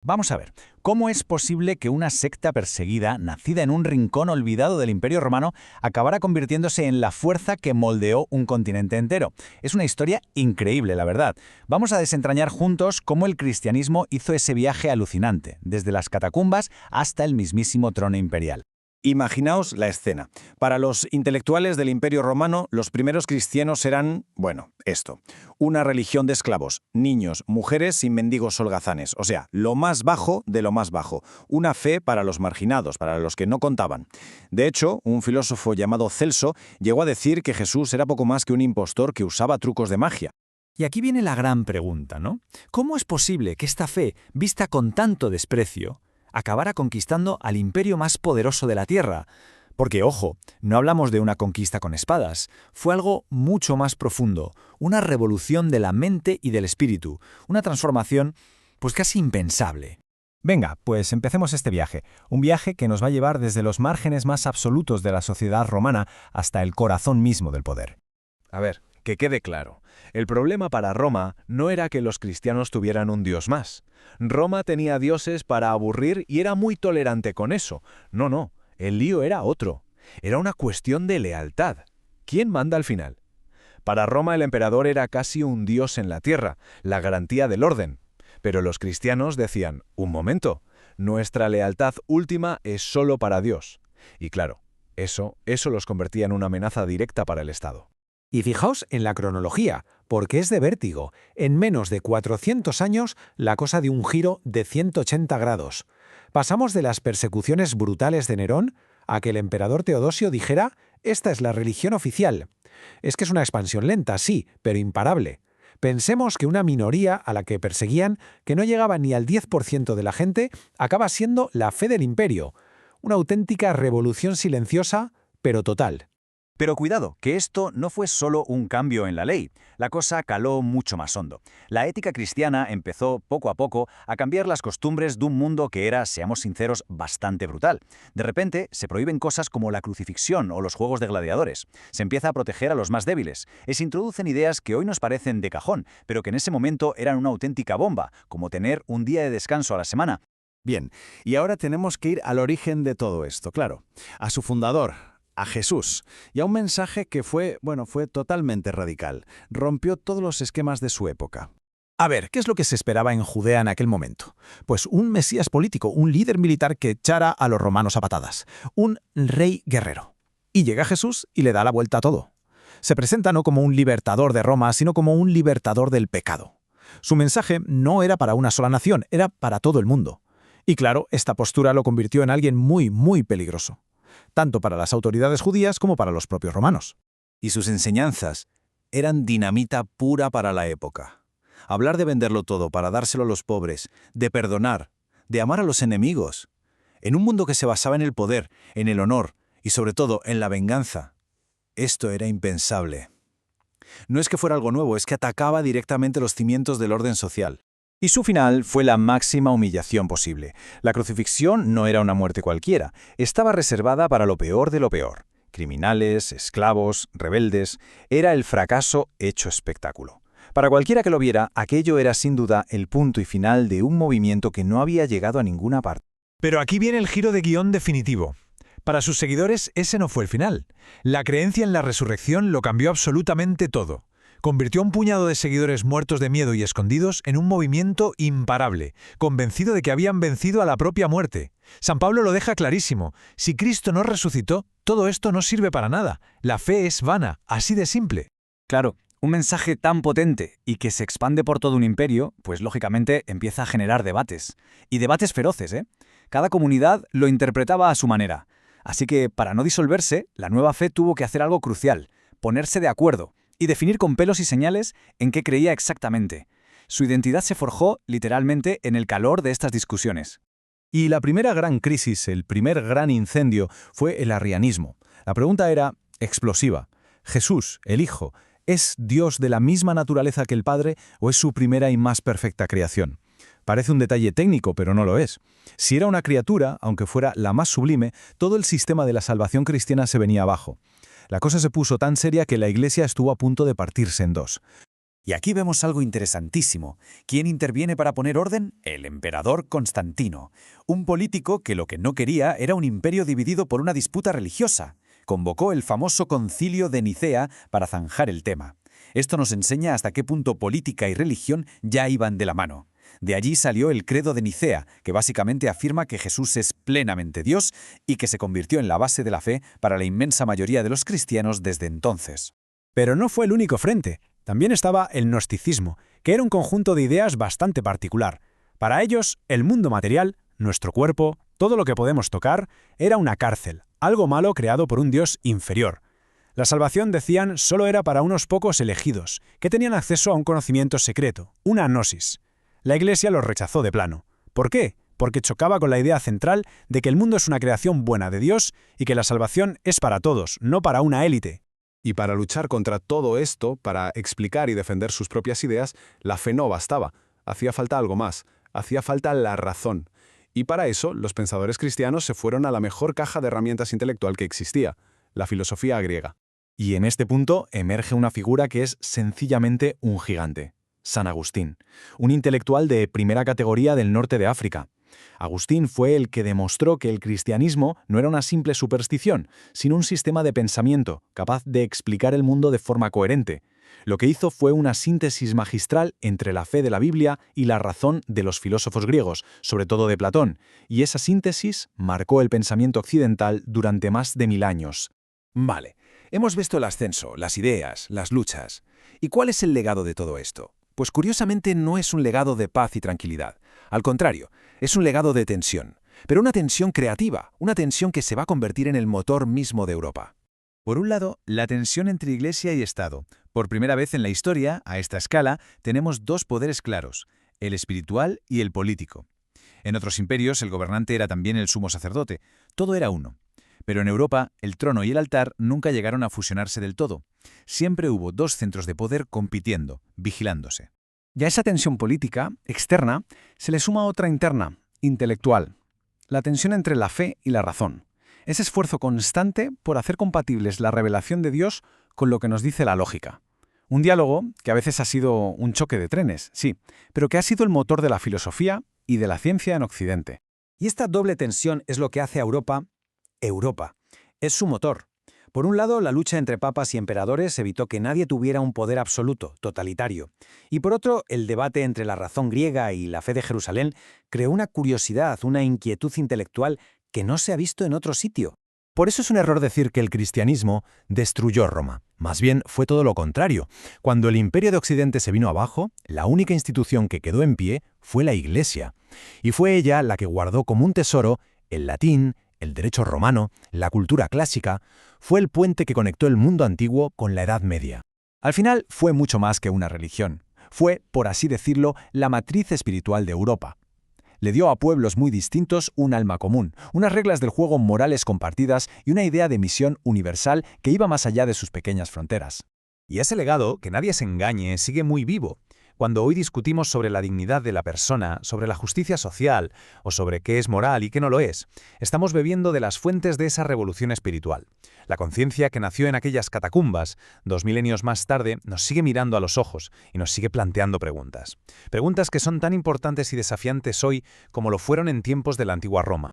Vamos a ver, ¿cómo es posible que una secta perseguida, nacida en un rincón olvidado del Imperio Romano, acabara convirtiéndose en la fuerza que moldeó un continente entero? Es una historia increíble, la verdad. Vamos a desentrañar juntos cómo el cristianismo hizo ese viaje alucinante, desde las catacumbas hasta el mismísimo trono imperial. Imaginaos la escena. Para los intelectuales del Imperio Romano, los primeros cristianos eran, bueno, esto, una religión de esclavos, niños, mujeres y mendigos holgazanes, o sea, lo más bajo de lo más bajo, una fe para los marginados, para los que no contaban. De hecho, un filósofo llamado Celso llegó a decir que Jesús era poco más que un impostor que usaba trucos de magia. Y aquí viene la gran pregunta, ¿no? ¿Cómo es posible que esta fe, vista con tanto desprecio, acabara conquistando al imperio más poderoso de la Tierra? Porque, ojo, no hablamos de una conquista con espadas, fue algo mucho más profundo, una revolución de la mente y del espíritu, una transformación, pues casi impensable. Venga, pues empecemos este viaje, un viaje que nos va a llevar desde los márgenes más absolutos de la sociedad romana hasta el corazón mismo del poder. A ver, que quede claro. El problema para Roma no era que los cristianos tuvieran un dios más. Roma tenía dioses para aburrir y era muy tolerante con eso. No, el lío era otro. Era una cuestión de lealtad. ¿Quién manda al final? Para Roma el emperador era casi un dios en la tierra, la garantía del orden. Pero los cristianos decían, un momento, nuestra lealtad última es solo para Dios. Y claro, eso los convertía en una amenaza directa para el Estado. Y fijaos en la cronología, porque es de vértigo. En menos de 400 años, la cosa dio un giro de 180 grados. Pasamos de las persecuciones brutales de Nerón a que el emperador Teodosio dijera, esta es la religión oficial. Es que es una expansión lenta, sí, pero imparable. Pensemos que una minoría a la que perseguían, que no llegaba ni al 10% de la gente, acaba siendo la fe del imperio. Una auténtica revolución silenciosa, pero total. Pero cuidado, que esto no fue solo un cambio en la ley. La cosa caló mucho más hondo. La ética cristiana empezó, poco a poco, a cambiar las costumbres de un mundo que era, seamos sinceros, bastante brutal. De repente, se prohíben cosas como la crucifixión o los juegos de gladiadores. Se empieza a proteger a los más débiles. Se introducen ideas que hoy nos parecen de cajón, pero que en ese momento eran una auténtica bomba, como tener un día de descanso a la semana. Bien, y ahora tenemos que ir al origen de todo esto, claro, a su fundador, a Jesús, y a un mensaje que fue totalmente radical. Rompió todos los esquemas de su época. A ver, ¿qué es lo que se esperaba en Judea en aquel momento? Pues un mesías político, un líder militar que echara a los romanos a patadas, un rey guerrero. Y llega Jesús y le da la vuelta a todo. Se presenta no como un libertador de Roma, sino como un libertador del pecado. Su mensaje no era para una sola nación, era para todo el mundo. Y claro, esta postura lo convirtió en alguien muy, muy peligroso, tanto para las autoridades judías como para los propios romanos. Y sus enseñanzas eran dinamita pura para la época. Hablar de venderlo todo para dárselo a los pobres, de perdonar, de amar a los enemigos, en un mundo que se basaba en el poder, en el honor y sobre todo en la venganza. Esto era impensable. No es que fuera algo nuevo, es que atacaba directamente los cimientos del orden social. Y su final fue la máxima humillación posible. La crucifixión no era una muerte cualquiera, estaba reservada para lo peor de lo peor. Criminales, esclavos, rebeldes, era el fracaso hecho espectáculo. Para cualquiera que lo viera, aquello era sin duda el punto y final de un movimiento que no había llegado a ninguna parte. Pero aquí viene el giro de guión definitivo. Para sus seguidores ese no fue el final. La creencia en la resurrección lo cambió absolutamente todo. Convirtió a un puñado de seguidores muertos de miedo y escondidos en un movimiento imparable, convencido de que habían vencido a la propia muerte. San Pablo lo deja clarísimo. Si Cristo no resucitó, todo esto no sirve para nada. La fe es vana, así de simple. Claro, un mensaje tan potente y que se expande por todo un imperio, pues lógicamente empieza a generar debates. Y debates feroces, ¿eh? Cada comunidad lo interpretaba a su manera. Así que, para no disolverse, la nueva fe tuvo que hacer algo crucial, ponerse de acuerdo y definir con pelos y señales en qué creía exactamente. Su identidad se forjó, literalmente, en el calor de estas discusiones. Y la primera gran crisis, el primer gran incendio, fue el arrianismo. La pregunta era explosiva. ¿Jesús, el Hijo, es Dios de la misma naturaleza que el Padre o es su primera y más perfecta creación? Parece un detalle técnico, pero no lo es. Si era una criatura, aunque fuera la más sublime, todo el sistema de la salvación cristiana se venía abajo. La cosa se puso tan seria que la Iglesia estuvo a punto de partirse en dos. Y aquí vemos algo interesantísimo. ¿Quién interviene para poner orden? El emperador Constantino, un político que lo que no quería era un imperio dividido por una disputa religiosa. Convocó el famoso Concilio de Nicea para zanjar el tema. Esto nos enseña hasta qué punto política y religión ya iban de la mano. De allí salió el Credo de Nicea, que básicamente afirma que Jesús es plenamente Dios y que se convirtió en la base de la fe para la inmensa mayoría de los cristianos desde entonces. Pero no fue el único frente. También estaba el gnosticismo, que era un conjunto de ideas bastante particular. Para ellos, el mundo material, nuestro cuerpo, todo lo que podemos tocar, era una cárcel, algo malo creado por un Dios inferior. La salvación, decían, solo era para unos pocos elegidos, que tenían acceso a un conocimiento secreto, una gnosis. La Iglesia los rechazó de plano. ¿Por qué? Porque chocaba con la idea central de que el mundo es una creación buena de Dios y que la salvación es para todos, no para una élite. Y para luchar contra todo esto, para explicar y defender sus propias ideas, la fe no bastaba. Hacía falta algo más. Hacía falta la razón. Y para eso, los pensadores cristianos se fueron a la mejor caja de herramientas intelectual que existía, la filosofía griega. Y en este punto emerge una figura que es sencillamente un gigante. San Agustín, un intelectual de primera categoría del norte de África. Agustín fue el que demostró que el cristianismo no era una simple superstición, sino un sistema de pensamiento capaz de explicar el mundo de forma coherente. Lo que hizo fue una síntesis magistral entre la fe de la Biblia y la razón de los filósofos griegos, sobre todo de Platón, y esa síntesis marcó el pensamiento occidental durante más de 1000 años. Vale, hemos visto el ascenso, las ideas, las luchas. ¿Y cuál es el legado de todo esto? Pues curiosamente no es un legado de paz y tranquilidad. Al contrario, es un legado de tensión. Pero una tensión creativa, una tensión que se va a convertir en el motor mismo de Europa. Por un lado, la tensión entre Iglesia y Estado. Por primera vez en la historia, a esta escala, tenemos dos poderes claros, el espiritual y el político. En otros imperios, el gobernante era también el sumo sacerdote. Todo era uno. Pero en Europa, el trono y el altar nunca llegaron a fusionarse del todo. Siempre hubo dos centros de poder compitiendo, vigilándose. Y a esa tensión política, externa, se le suma otra interna, intelectual. La tensión entre la fe y la razón. Ese esfuerzo constante por hacer compatibles la revelación de Dios con lo que nos dice la lógica. Un diálogo que a veces ha sido un choque de trenes, sí, pero que ha sido el motor de la filosofía y de la ciencia en Occidente. Y esta doble tensión es lo que hace a Europa, Europa. Es su motor. Por un lado, la lucha entre papas y emperadores evitó que nadie tuviera un poder absoluto, totalitario. Y por otro, el debate entre la razón griega y la fe de Jerusalén creó una curiosidad, una inquietud intelectual que no se ha visto en otro sitio. Por eso es un error decir que el cristianismo destruyó Roma. Más bien fue todo lo contrario. Cuando el imperio de Occidente se vino abajo, la única institución que quedó en pie fue la Iglesia. Y fue ella la que guardó como un tesoro el latín, el derecho romano, la cultura clásica. Fue el puente que conectó el mundo antiguo con la Edad Media. Al final fue mucho más que una religión. Fue, por así decirlo, la matriz espiritual de Europa. Le dio a pueblos muy distintos un alma común, unas reglas del juego morales compartidas y una idea de misión universal que iba más allá de sus pequeñas fronteras. Y ese legado, que nadie se engañe, sigue muy vivo. Cuando hoy discutimos sobre la dignidad de la persona, sobre la justicia social o sobre qué es moral y qué no lo es, estamos bebiendo de las fuentes de esa revolución espiritual. La conciencia que nació en aquellas catacumbas, 2 milenios más tarde, nos sigue mirando a los ojos y nos sigue planteando preguntas. Preguntas que son tan importantes y desafiantes hoy como lo fueron en tiempos de la antigua Roma.